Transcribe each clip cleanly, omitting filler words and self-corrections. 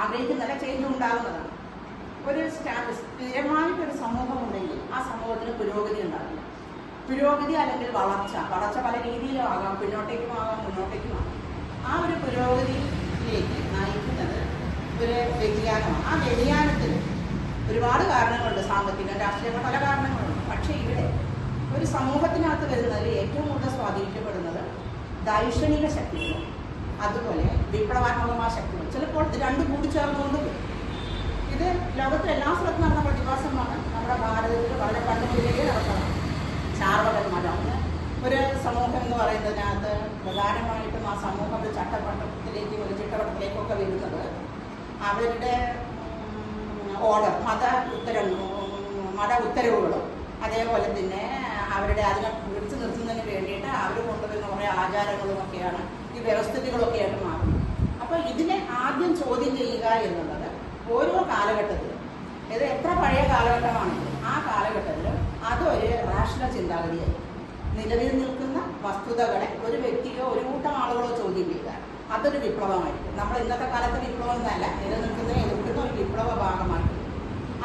ആഗ്രഹിക്കുന്നല്ല, change ഉണ്ടാകുന്നതാണ്. ഒരു സ്ഥിരമായിട്ടൊരു സമൂഹം ഉണ്ടെങ്കിൽ ആ സമൂഹത്തിന് പുരോഗതി ഉണ്ടാകില്ല. പുരോഗതി അല്ലെങ്കിൽ വളർച്ച പല രീതിയിലും ആകാം, പിന്നോട്ടേക്കും ആകാം, മുന്നോട്ടേക്കും ആകാം. ആ ഒരു പുരോഗതിയിലേക്ക് നയിക്കുന്നത് ഒരു വ്യതിയാനമാണ്. ആ വ്യതിയാനത്തിന് ഒരുപാട് കാരണങ്ങളുണ്ട്, സാമ്പത്തിക രാഷ്ട്രീയ പല കാരണങ്ങളുണ്ട്. പക്ഷേ ഇവിടെ ഒരു സമൂഹത്തിനകത്ത് വരുന്നതിൽ ഏറ്റവും കൂടുതൽ സ്വാധീനിക്കപ്പെടുന്നത് ദൈക്ഷണിക ശക്തികളും അതുപോലെ വിപ്ലവാത്മകമായ ശക്തികളും. ചിലപ്പോൾ ഇത് രണ്ടും കൂടിച്ചേർന്നുകൊണ്ട് വരും. ഇത് ലോകത്തിലെ എല്ലാ സ്ഥലത്തും നടന്ന പ്രതിഭാസമാണ്. നമ്മുടെ ഭാരതത്തിൽ വളരെ പണ്ട് മുതലേ നടക്കണം. ചാർവകന്മാരാണ് ഒരു സമൂഹം എന്ന് പറയുന്നതിനകത്ത് പ്രധാനമായിട്ടും ആ സമൂഹം ഒരു ചട്ടവട്ടത്തിലേക്കും ഒരു ചിട്ടവട്ടത്തിലേക്കൊക്കെ വരുന്നത് അവരുടെ ഓർഡർ മത ഉത്തരവുകളും അതേപോലെ തന്നെ അവരുടെ അതിനെ പിടിച്ചു നിർത്തുന്നതിന് വേണ്ടിയിട്ട് അവർ കൊണ്ടുവരുന്ന കുറേ ആചാരങ്ങളും ഒക്കെയാണ് ഈ വ്യവസ്ഥിതികളൊക്കെയായിട്ട് മാറുന്നത്. അപ്പോൾ ഇതിനെ ആദ്യം ചോദ്യം ചെയ്യുക എന്നുള്ളത് ഓരോ കാലഘട്ടത്തിലും, ഇത് എത്ര പഴയ കാലഘട്ടമാണെങ്കിലും ആ കാലഘട്ടത്തിൽ അതൊരു റാഷണൽ ചിന്താഗതിയായി നിലവിൽ നിൽക്കുന്ന വസ്തുതകളെ ഒരു വ്യക്തിയോ ഒരു കൂട്ടം ആളുകളോ ചോദ്യം ചെയ്താൽ അതൊരു വിപ്ലവമായിരിക്കും. നമ്മൾ ഇന്നത്തെ കാലത്ത് വിപ്ലവം എന്നല്ല, നിലനിൽക്കുന്നതിനെ എതിർക്കുന്ന ഒരു വിപ്ലവ ഭാഗമായിരിക്കും.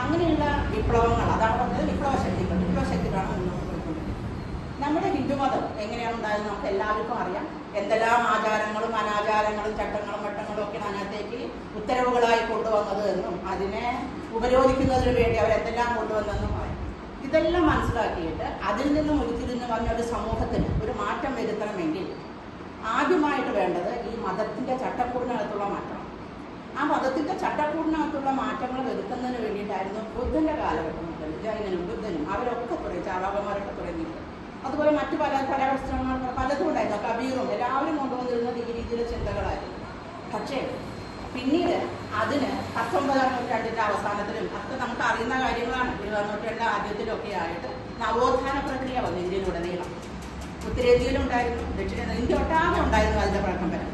അങ്ങനെയുള്ള വിപ്ലവങ്ങൾ, അതാണ് പറഞ്ഞത് വിപ്ലവശക്തികളാണ് മുന്നോട്ട് പോയിക്കൊണ്ടിരിക്കുന്നത്. നമ്മുടെ ഹിന്ദുമതം എങ്ങനെയാണ് ഉണ്ടായത് നമുക്ക് എല്ലാവർക്കും അറിയാം. എന്തെല്ലാം ആചാരങ്ങളും അനാചാരങ്ങളും ചട്ടങ്ങളും വട്ടങ്ങളും ഒക്കെയാണ് അതിനകത്തേക്ക് ഉത്തരവുകളായി കൊണ്ടുവന്നത് എന്നും അതിനെ ഉപരോധിക്കുന്നതിന് വേണ്ടി അവരെന്തെല്ലാം കൊണ്ടുവന്നെന്നും പറയും. ഇതെല്ലാം മനസ്സിലാക്കിയിട്ട് അതിൽ നിന്നും ഉരുത്തിരിഞ്ഞ് വന്ന ഒരു സമൂഹത്തിന് ഒരു മാറ്റം വരുത്തണമെങ്കിൽ ആദ്യമായിട്ട് വേണ്ടത് ഈ മതത്തിൻ്റെ ചട്ടക്കൂടിനകത്തുള്ള മാറ്റം. ആ മതത്തിൻ്റെ ചട്ടക്കൂടിനകത്തുള്ള മാറ്റങ്ങൾ വരുത്തുന്നതിന് വേണ്ടിയിട്ടായിരുന്നു ബുദ്ധൻ്റെ കാലഘട്ടം മുതൽ ജൈനനും ബുദ്ധനും അവരൊക്കെ തുടങ്ങി, ചാവാകന്മാരൊക്കെ തുടങ്ങിയിട്ട്. അതുപോലെ മറ്റു പല പ്രശ്നങ്ങൾ പലതും ഉണ്ടായിരുന്നു. കബീറും എല്ലാവരും കൊണ്ടുവന്നിരുന്നത് ഈ രീതിയിലെ ചിന്തകളായിരുന്നു. പക്ഷേ പിന്നീട് അതിന് 19ാം നൂറ്റാണ്ടിൻ്റെ അവസാനത്തിലും അതൊക്കെ നമുക്ക് അറിയുന്ന കാര്യങ്ങളാണ്. 20ാം നൂറ്റാണ്ടിൻ്റെ ആദ്യത്തിലൊക്കെ ആയിട്ട് നവോത്ഥാന പ്രക്രിയ വന്നു ഇന്ത്യയിലുടനീളം. ഉത്തരേന്ത്യയിലുണ്ടായിരുന്നു, ദക്ഷിണേന്ത്യ, ഇന്ത്യ ഒട്ടാകെ ഉണ്ടായിരുന്നു അതിൻ്റെ പ്രകമ്പനം.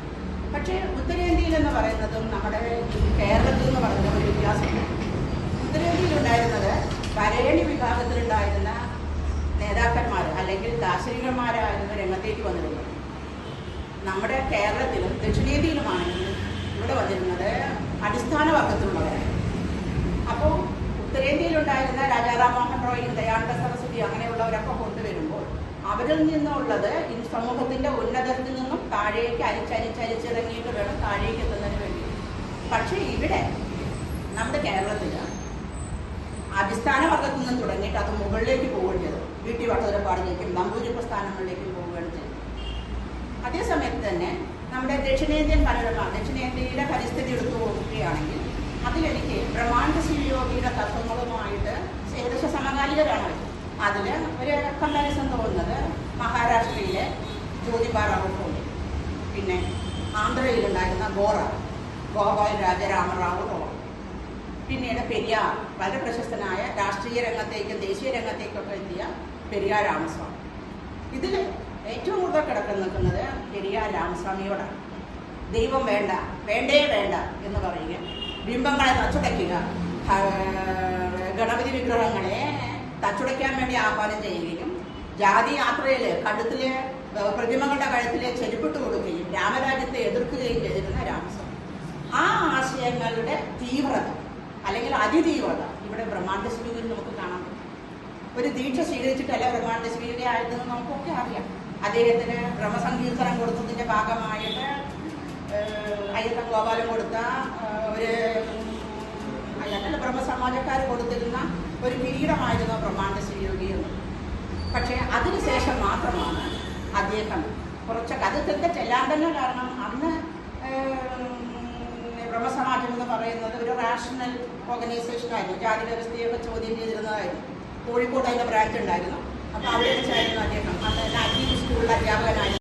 പക്ഷേ ഉത്തരേന്ത്യയിൽ എന്ന് പറയുന്നതും നമ്മുടെ കേരളത്തിൽ എന്ന് പറയുന്ന ഒരു വ്യത്യാസമുണ്ട്. ഉത്തരേന്ത്യയിലുണ്ടായിരുന്നത് വരേണി വിഭാഗത്തിലുണ്ടായിരുന്ന നേതാക്കന്മാർ അല്ലെങ്കിൽ ദാർശനികന്മാരായിരുന്നു രംഗത്തേക്ക് വന്നിരുന്നത്. നമ്മുടെ കേരളത്തിലും ദക്ഷിണേന്ത്യയിലുമാണെങ്കിലും ഇവിടെ വന്നിരുന്നത് അടിസ്ഥാന വർഗത്തിലുള്ളവരാണ്. അപ്പോൾ ഉത്തരേന്ത്യയിലുണ്ടായിരുന്ന രാജാറാം മോഹൻ റോയും ദയാനന്ദ സരസ്വതി അങ്ങനെയുള്ളവരൊക്കെ കൊണ്ടുവരുമ്പോൾ അവരിൽ നിന്നുള്ളത് ഈ സമൂഹത്തിൻ്റെ ഉന്നതത്തിൽ നിന്നും താഴേക്ക് അരിച്ചരിച്ചിറങ്ങിയിട്ട് വേണം താഴേക്ക് എത്തുന്നതിന് വേണ്ടി. പക്ഷേ ഇവിടെ നമ്മുടെ കേരളത്തിൽ അടിസ്ഥാന വർഗത്തിൽ നിന്നും തുടങ്ങിയിട്ട് അത് മുകളിലേക്ക് പോവുകയും ചെയ്തു. വീട്ടി വട്ടതിരപ്പാടിലേക്കും നമ്പൂരി പ്രസ്ഥാനങ്ങളിലേക്കും പോവുകയാണ് ചെയ്തു. അതേസമയത്ത് തന്നെ നമ്മുടെ ദക്ഷിണേന്ത്യൻ പനോരമ, ദക്ഷിണേന്ത്യയിലെ പരിസ്ഥിതി എടുത്തു നോക്കുകയാണെങ്കിൽ അതിലെനിക്ക് ബ്രഹ്മാണ്ഡ ശിവയോഗിയുടെ തത്വങ്ങളുമായിട്ട് ഏകദേശം സമകാലികരാണ്. അതിൽ ഒരു കമ്പാരിസൺ തോന്നുന്നത് മഹാരാഷ്ട്രയിലെ ജ്യോതിബാ റാവു, പിന്നെ ആന്ധ്രയിലുണ്ടായിരുന്ന ഗോപാൽ രാജരാമറാവു റോ, പിന്നീട് പെരിയാർ, വളരെ പ്രശസ്തനായ രാഷ്ട്രീയ രംഗത്തേക്കും ദേശീയ രംഗത്തേക്കൊക്കെ എത്തിയ പെരിയാർ രാമസ്വാമി. ഇതിൽ ഏറ്റവും കൂടുതൽ കിടക്കുന്നത് പെരിയാർ രാമസ്വാമിയോടാണ്. ദൈവം വേണ്ടേ വേണ്ട എന്ന് പറയുക, ബിംബങ്ങളെ തച്ചുടയ്ക്കുക, ഗണപതി വിഗ്രഹങ്ങളെ തച്ചുടയ്ക്കാൻ വേണ്ടി ആഹ്വാനം ചെയ്യുകയും ജാതി യാത്രയിൽ കഴുത്തിലെ പ്രതിമകളുടെ കഴുത്തിലെ ചെരുപ്പിട്ട് കൊടുക്കുകയും രാമരാജ്യത്തെ എതിർക്കുകയും ചെയ്തിരുന്ന രാമസ്വാമി. ആ ആശയങ്ങളുടെ തീവ്രത അല്ലെങ്കിൽ അതിതീവ്രത ഇവിടെ ബ്രഹ്മാണ്ഡ ശിവയിൽ നമുക്ക് കാണാൻ പറ്റും. ഒരു ദീക്ഷ സ്വീകരിച്ചിട്ടല്ല ബ്രഹ്മാണ്ഡ ശിവയുടെ ആയതെന്ന് നമുക്കൊക്കെ അറിയാം. അദ്ദേഹത്തിന് ബ്രഹ്മസങ്കീർത്തനം കൊടുത്തതിൻ്റെ ഭാഗമായിട്ട് അയ്യപ്പൻ ഗോപാലം കൊടുത്ത ഒരു അല്ല ബ്രഹ്മസമാജക്കാർ കൊടുത്തിരുന്ന ഒരു കിരീടമായിരുന്നു ബ്രഹ്മാണ്ഡ ശിവയോഗി എന്നത്. പക്ഷേ അതിനുശേഷം മാത്രമാണ് അദ്ദേഹം കുറച്ചൊക്കെ അത് ചെല്ലാൻ തന്നെ കാരണം അന്ന് ബ്രഹ്മസമാജം എന്ന് പറയുന്നത് ഒരു റാഷണൽ ഓർഗനൈസേഷനായിരുന്നു. ജാതി വ്യവസ്ഥയൊക്കെ ചോദ്യം ചെയ്തിരുന്നതായിരുന്നു. കോഴിക്കോട് അതിൻ്റെ ബ്രാഞ്ച് ഉണ്ടായിരുന്നു. അപ്പോൾ അവിടെ വെച്ചായിരുന്നു അദ്ദേഹം അന്ന് ലാറ്റിൻ സ്കൂളിൽ അധ്യാപകനായിരുന്നു.